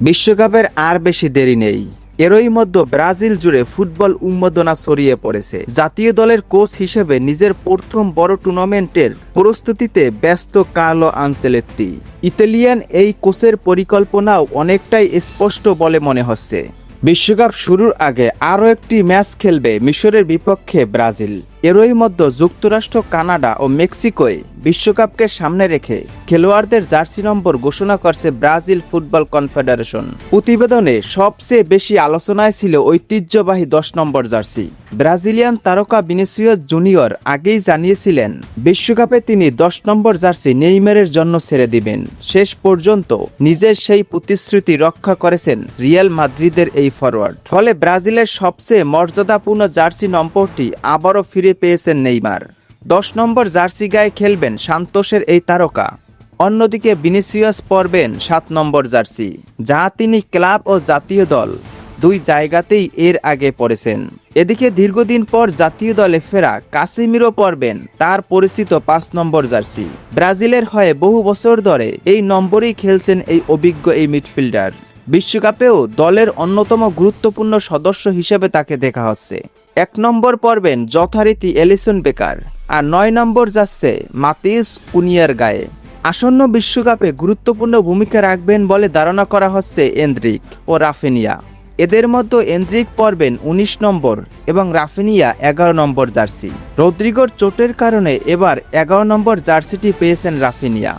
বিশ্বকাপের আর বেশি দেরি নেই। এরই মধ্যে ব্রাজিল জুড়ে ফুটবল উন্মাদনা ছড়িয়ে পড়েছে। জাতীয় দলের কোচ হিসেবে নিজের প্রথম বড় টুর্নামেন্টের প্রস্তুতিতে ব্যস্ত কার্লো আনচেলত্তি। ইতালিয়ান এই কোচের পরিকল্পনাও অনেকটাই স্পষ্ট বলে মনে হচ্ছে। বিশ্বকাপ শুরুর আগে আরও একটি ম্যাচ খেলবে মিশরের বিপক্ষে ব্রাজিল। এরই মধ্যে যুক্তরাষ্ট্র, কানাডা ও মেক্সিকোয় বিশ্বকাপকে সামনে রেখে খেলোয়াড়দের জার্সি নম্বর ঘোষণা করছে ব্রাজিল ফুটবল কনফেডারেশন। প্রতিবেদনে সবচেয়ে বেশি আলোচনায় ছিল ঐতিহ্যবাহী 10 নম্বর জার্সি। ব্রাজিলিয়ান তারকা ভিনিসিয়াস জুনিয়র আগেই জানিয়েছিলেন বিশ্বকাপে তিনি 10 নম্বর জার্সি নেইমারের জন্য ছেড়ে দিবেন। শেষ পর্যন্ত নিজের সেই প্রতিশ্রুতি রক্ষা করেছেন রিয়াল মাদ্রিদের এই ফরওয়ার্ড। ফলে ব্রাজিলের সবচেয়ে মর্যাদাপূর্ণ জার্সি নম্বরটি আবারও ফিরে পেয়েছেন নেইমার। 10 নম্বর জার্সি গায়ে খেলবেন সান্তোসের এই তারকা। অন্যদিকে ভিনিসিয়াস পরবেন 7 নম্বর জার্সি, যা তিনি ক্লাব ও জাতীয় দল দুই জায়গাতেই এর আগে পরেছেন। এদিকে দীর্ঘদিন পর জাতীয় দলে ফেরা কাসেমিরো পরবেন তার পরিচিত 5 নম্বর জার্সি। ব্রাজিলের হয়ে বহু বছর ধরে এই নম্বরেই খেলছেন এই অভিজ্ঞ এই মিডফিল্ডার। বিশ্বকাপেও দলের অন্যতম গুরুত্বপূর্ণ সদস্য হিসেবে তাকে দেখা হচ্ছে। 1 নম্বর পরবেন যথারীতি এলিসন বেকার, আর 9 নম্বর যাচ্ছে মাতিস কুনিয়ার গায়ে। আসন্ন বিশ্বকাপে গুরুত্বপূর্ণ ভূমিকা রাখবেন বলে ধারণা করা হচ্ছে এন্দ্রিক ও রাফিনিয়া। এদের মধ্যে এন্দ্রিক পরবেন 19 নম্বর এবং রাফিনিয়া 11 নম্বর জার্সি। রদ্রিগোর চোটের কারণে এবার 11 নম্বর জার্সিটি পেয়েছেন রাফিনিয়া।